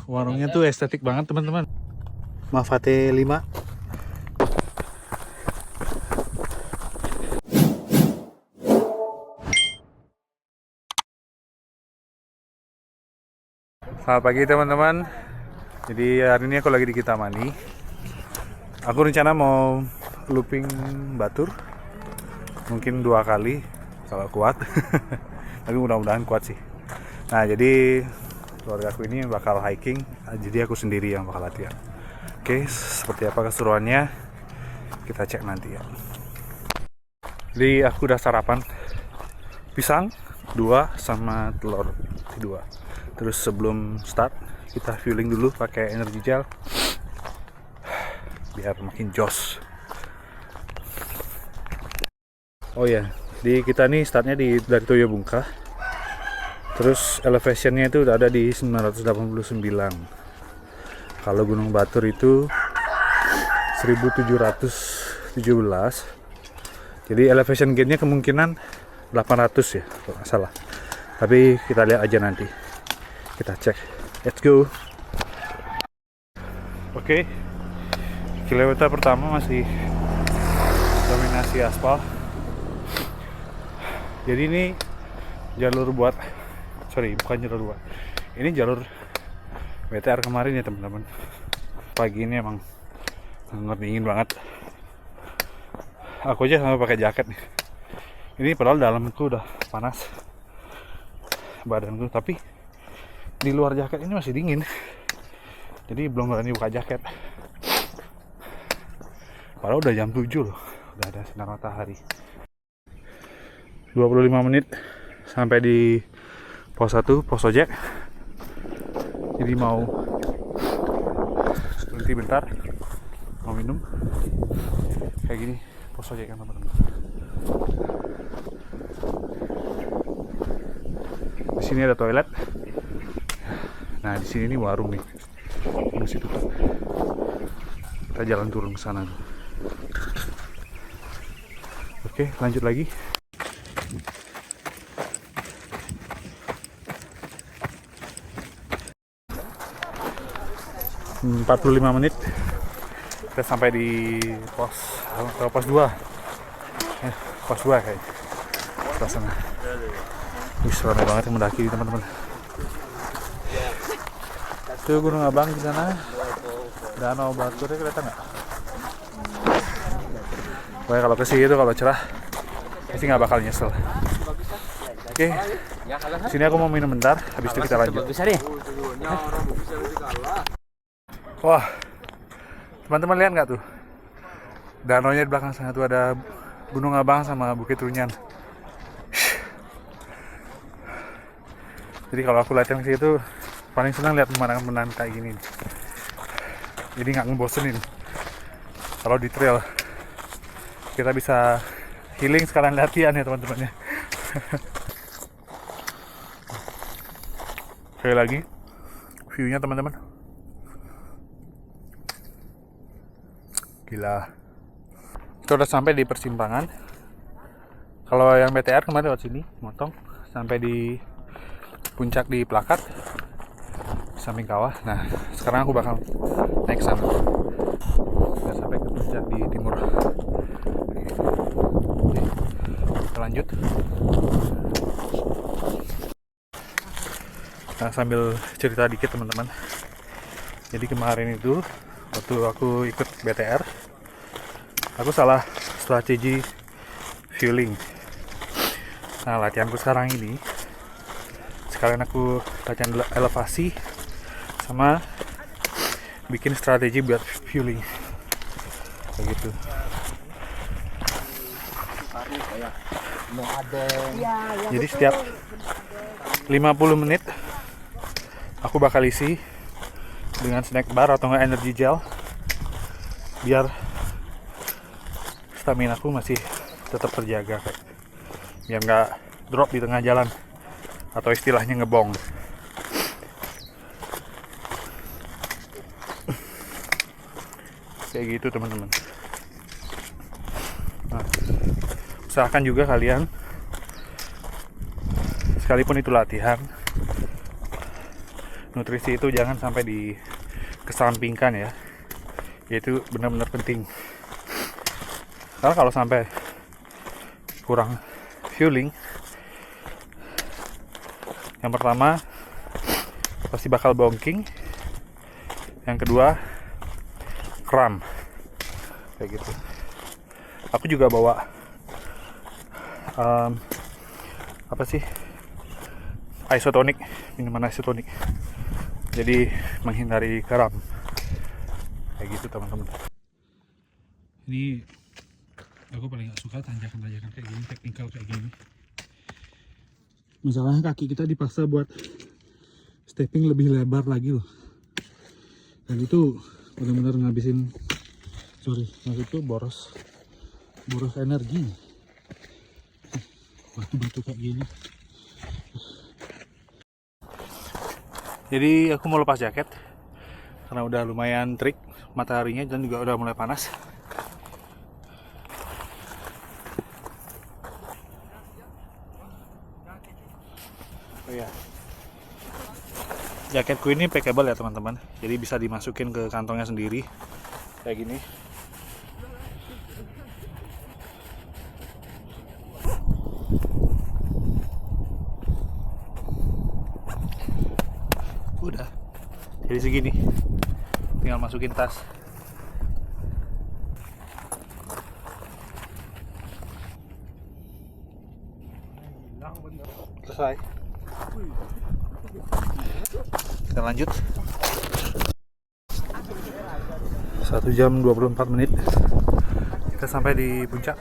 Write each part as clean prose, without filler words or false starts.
Warungnya tuh estetik banget teman-teman. Mafate 5. Selamat pagi teman-teman. Jadi hari ini aku lagi di Kintamani. Aku rencana mau looping Batur, mungkin 2 kali kalau kuat. Tapi mudah-mudahan kuat sih. Nah jadi keluarga aku ini bakal hiking, jadi aku sendiri yang bakal latihan. Oke, seperti apa keseruannya kita cek nanti ya. Jadi aku udah sarapan pisang 2 sama telur 2. Terus sebelum start kita fueling dulu pakai energy gel biar makin jos. Oh ya, di kita nih startnya dari Toyobungka. Terus elevationnya itu udah ada di 989. Kalau Gunung Batur itu 1717. Jadi elevation gainnya kemungkinan 800 ya kalau nggak salah. Tapi kita lihat aja nanti. Kita cek. Let's go. Oke. Kilometer pertama masih dominasi aspal. Jadi ini jalur buat bukan jalur buat. Ini jalur BTR kemarin ya teman-teman. Pagi ini emang dingin banget. Aku aja sampai pakai jaket nih. Ini padahal dalamku udah panas badanku, tapi di luar jaket ini masih dingin. Jadi belum berani buka jaket. Padahal udah jam 7 loh. Udah ada sinar matahari. 25 menit sampai di pos 1, pos ojek. Jadi mau berhenti bentar, mau minum. Kayak gini pos ojek kan teman-teman. Di sini ada toilet. Nah, di sini nih warung nih. Masih tutup. Kita jalan turun ke sana. Oke, lanjut lagi. Hmm, 45 menit kita sampai di pos 2. Pos 2 kayak sebelah sana. Wih, ramai banget yang mendaki teman-teman. Itu Gunung Abang di sana. Danau Baturnya kelihatan nggak? Pokoknya kalau kesini itu kalau cerah pasti nggak bakal nyesel. Oke, sini aku mau minum bentar. Habis itu kita lanjut. Wah, teman-teman lihat nggak tuh? Danaunya di belakang sana tuh ada Gunung Abang sama Bukit Runyan. Jadi kalau aku latihan ke situ paling senang lihat pemandangan kayak gini. Jadi nggak ngebosenin. Kalau di trail kita bisa healing sekalian latihan ya teman-teman ya. Sekali lagi view-nya teman-teman. Gila. Kita udah sampai di persimpangan. Kalau yang BTR kemarin lewat sini, motong sampai di puncak di Plakat, samping kawah. Nah, sekarang aku bakal naik sana. Udah sampai ke puncak di timur. Oke, kita lanjut. Nah, sambil cerita dikit teman-teman. Jadi kemarin itu waktu aku ikut BTR, aku salah strategi fueling. Nah, latihanku sekarang ini sekalian aku latihan elevasi sama bikin strategi buat fueling kayak gitu. Jadi setiap 50 menit aku bakal isi dengan snack bar atau enggak energy gel biar stamina aku masih tetap terjaga, kayak biar nggak drop di tengah jalan atau istilahnya ngebong. Kayak gitu teman-teman. Nah, usahakan juga kalian sekalipun itu latihan, nutrisi itu jangan sampai dikesampingkan ya. Yaitu benar-benar penting. Karena kalau sampai kurang fueling, yang pertama pasti bakal bongking, yang kedua kram kayak gitu. Aku juga bawa isotonik, minuman isotonik, jadi menghindari kram kayak gitu teman-teman. Ini aku paling gak suka tanjakan-tanjakan kayak gini, teknikal kayak gini. Misalnya kaki kita dipaksa buat stepping lebih lebar lagi loh, dan itu benar-benar ngabisin, maksud itu boros energi. Batu-batu kayak gini. Jadi aku mau lepas jaket karena udah lumayan terik mataharinya dan juga udah mulai panas. Oh ya, jaketku ini packable ya teman-teman, jadi bisa dimasukin ke kantongnya sendiri kayak gini. Udah jadi segini, tinggal masukin tas. Selesai, kita lanjut. 1 jam 24 menit kita sampai di puncak.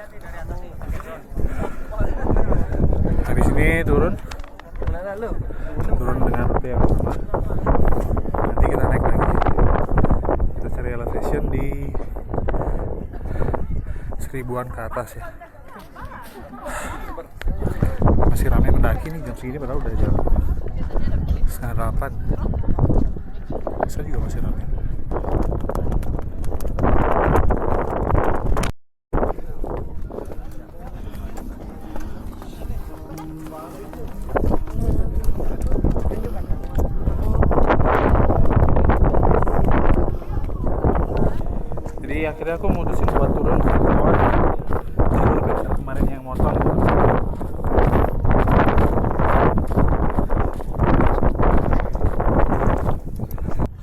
Habis ini turun dengan rute yang sama. Nanti kita naik lagi, kita cari elevation di 1000-an ke atas ya. Masih ramai mendaki nih jam segini, padahal udah jam 7:30. Bisa juga masih ramai. Jadi akhirnya aku mutusin buat turun ke bawah daripada kemarin yang motor.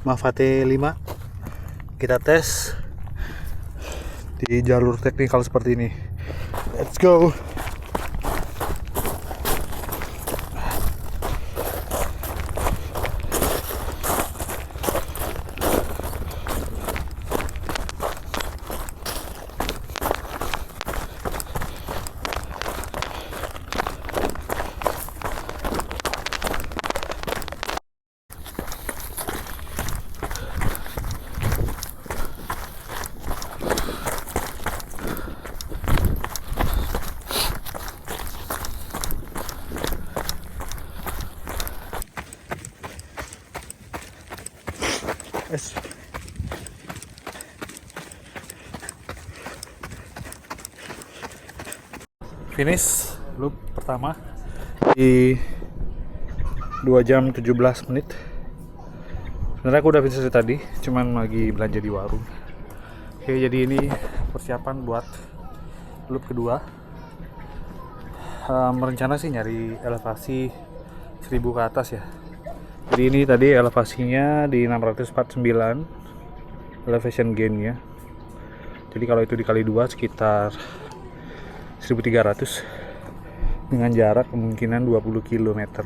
Mafate 5 kita tes di jalur teknikal seperti ini. Let's go. Finish loop pertama di 2 jam 17 menit. Sebenarnya aku udah finish dari tadi, cuman lagi belanja di warung. Oke, jadi ini persiapan buat loop kedua. Merencana sih nyari elevasi 1000 ke atas ya. Jadi ini tadi elevasinya di 649 elevation gain-nya. Jadi kalau itu dikali 2 sekitar 1300 dengan jarak kemungkinan 20 km.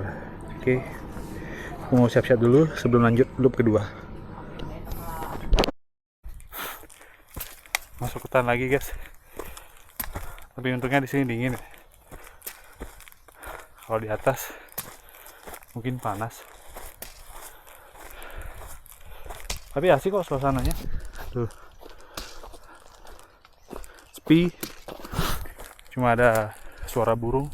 Oke, aku mau siap-siap dulu sebelum lanjut loop kedua. Masuk hutan lagi guys, tapi untungnya di sini dingin. Kalau di atas mungkin panas, tapi asik kok suasananya. Tuh, sepi, cuma ada suara burung.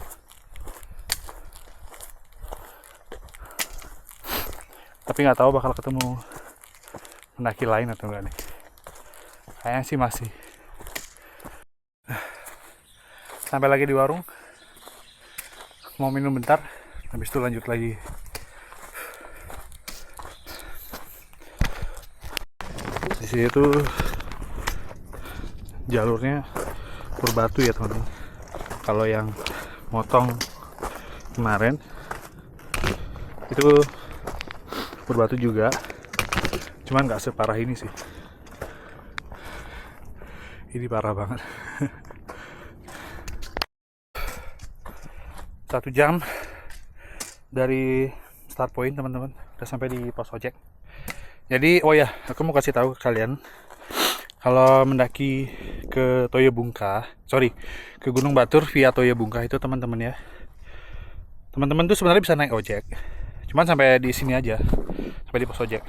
Tapi nggak tahu bakal ketemu pendaki lain atau enggak nih. Kayaknya sih masih. Sampai lagi di warung, mau minum bentar, habis itu lanjut lagi. Di sini tuh jalurnya berbatu ya teman-teman. Kalau yang motong kemarin itu berbatu juga, cuman nggak separah ini sih. Ini parah banget. 1 jam dari start point teman-teman, udah sampai di pos ojek. Jadi oh ya, aku mau kasih tahu ke kalian, kalau mendaki ke ke Gunung Batur via Toyobungka itu teman-teman ya, teman-teman tuh sebenarnya bisa naik ojek, cuman sampai di sini aja, sampai di pos ojek.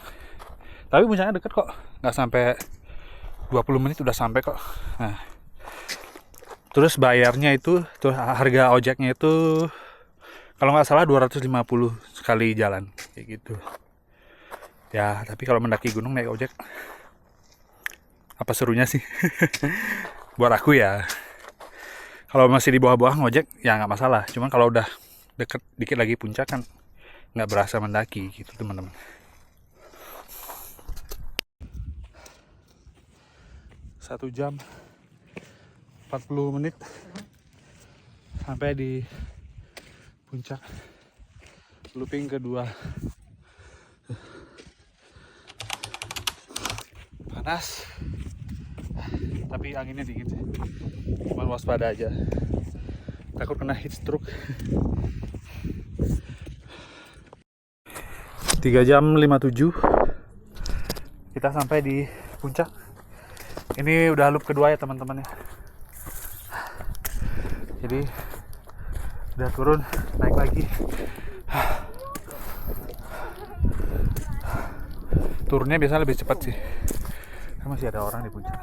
Tapi puncaknya deket kok, nggak sampai 20 menit udah sampai kok. Nah, terus bayarnya itu tuh, harga ojeknya itu kalau nggak salah 250 sekali jalan kayak gitu ya. Tapi kalau mendaki gunung naik ojek, apa serunya sih? Buat aku ya, kalau masih di bawah-bawah ngojek ya nggak masalah, cuman kalau udah deket dikit lagi puncak kan nggak berasa mendaki gitu teman-teman. Satu jam 40 menit sampai di puncak looping kedua. Panas, tapi anginnya dingin sih, cuman waspada aja, takut kena heat stroke. 3 jam 57 kita sampai di puncak. Ini udah loop kedua ya teman-teman ya. Jadi udah turun, naik lagi. Turunnya biasanya lebih cepat sih, kan masih ada orang di puncak.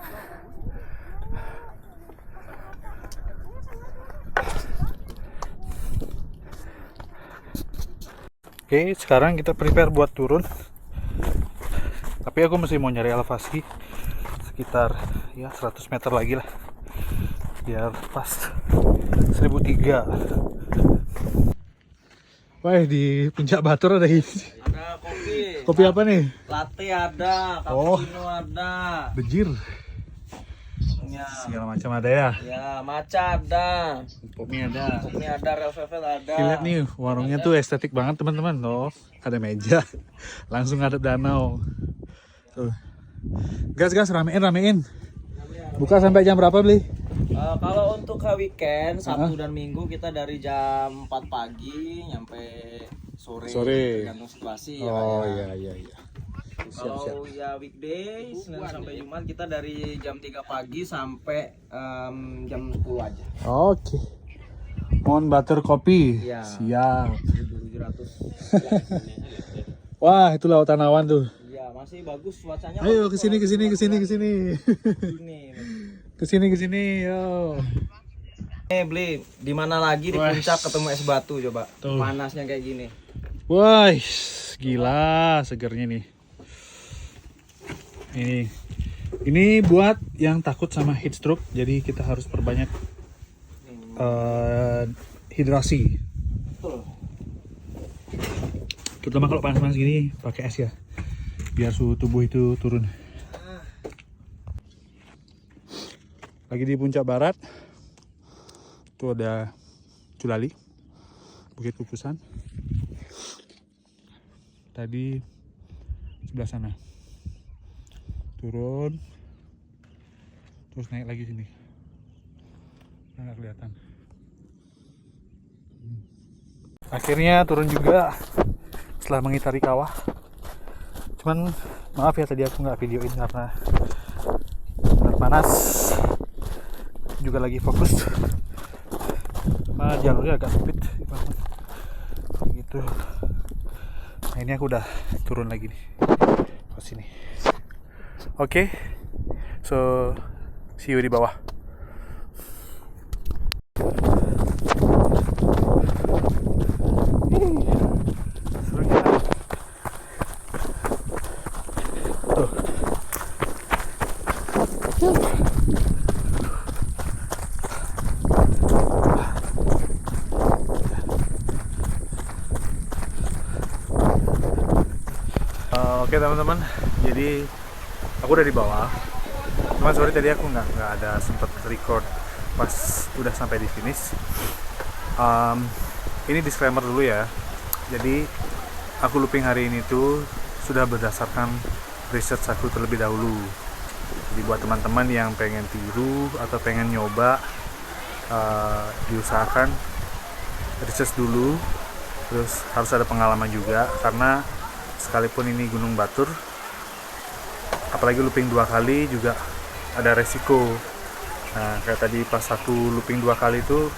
Oke, sekarang kita prepare buat turun. Tapi aku masih mau nyari elevasi sekitar ya 100 meter lagi lah, biar pas 1003. Wah, di puncak Batur ada ini. Ada kopi. Kopi apa nih? Latte ada, cappuccino ada. Bejir. Ya. Segala macam ada ya. Ya, matcha ada. Kopi ada. Kopi ada, red velvet ada. Lihat nih, warungnya tuh estetik banget teman-teman. Loh, ada meja. Langsung ngadep danau. Tuh. Gas, ramein. Buka sampai jam berapa, Beli? Kalau untuk weekend, Sabtu dan Minggu kita dari jam 4 pagi nyampe sore. Tergantung situasi Oh ya. iya. Kalau ya weekday, Senin sampai Jumat kita dari jam 3 pagi sampai jam 10 aja. Oke. Mohon butter kopi. Iya. Siap. 1.700. Wah, itu lautan awan tuh. Iya, masih bagus cuacanya. Ayo bagus, kesini. Ini. Kesini, yo. Beli di mana lagi di puncak ketemu es batu coba. Tuh. Panasnya kayak gini. Wah, gila segernya nih. Ini buat yang takut sama heat stroke, jadi kita harus perbanyak hidrasi. Betul. Terutama kalau panas-panas gini pakai es ya, biar suhu tubuh itu turun. Lagi di puncak barat, tuh ada Culali, Bukit Kukusan. Tadi sebelah sana. Turun, terus naik lagi sini. Nggak kelihatan. Akhirnya turun juga setelah mengitari kawah. Cuman maaf ya tadi aku nggak videoin karena panas. Juga lagi fokus. Jalurnya agak sempit gitu. Nah, ini aku udah turun lagi nih ke sini. Oke, so see you di bawah. Serunya. Tuh. Oke teman-teman, jadi Aku udah di bawah. Cuman sorry tadi aku nggak ada sempat record pas udah sampai di finish. Ini disclaimer dulu ya. Jadi aku looping hari ini tuh sudah berdasarkan research aku terlebih dahulu. Jadi buat teman-teman yang pengen tiru atau pengen nyoba, diusahakan research dulu. Terus harus ada pengalaman juga, karena sekalipun ini Gunung Batur, apalagi looping 2 kali juga ada resiko. Nah kayak tadi pas aku looping 2 kali itu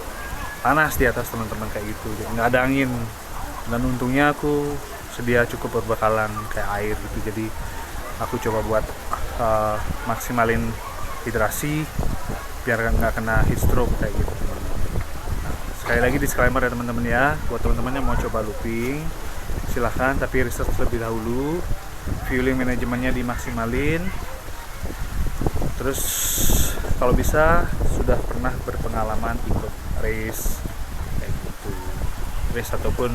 panas di atas teman-teman kayak gitu, jadi nggak ada angin. Dan untungnya aku sedia cukup berbekalan kayak air gitu, jadi aku coba buat maksimalin hidrasi biar nggak kena heat stroke kayak gitu. Nah, sekali lagi disclaimer ya teman-teman ya, buat teman-teman yang mau coba looping silahkan, tapi research terlebih dahulu, fueling manajemennya dimaksimalin. Terus kalau bisa sudah pernah berpengalaman ikut race kayak gitu, race ataupun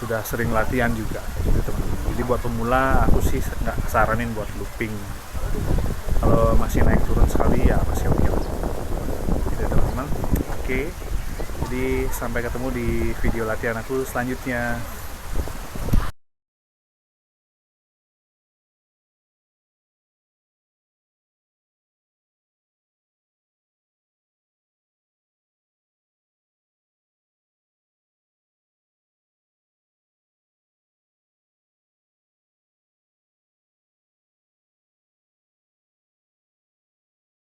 sudah sering latihan juga kayak gitu teman-teman. Jadi buat pemula aku sih nggak saranin buat looping. Kalau masih naik turun sekali ya masih oke gitu teman-teman. Oke, jadi sampai ketemu di video latihan aku selanjutnya.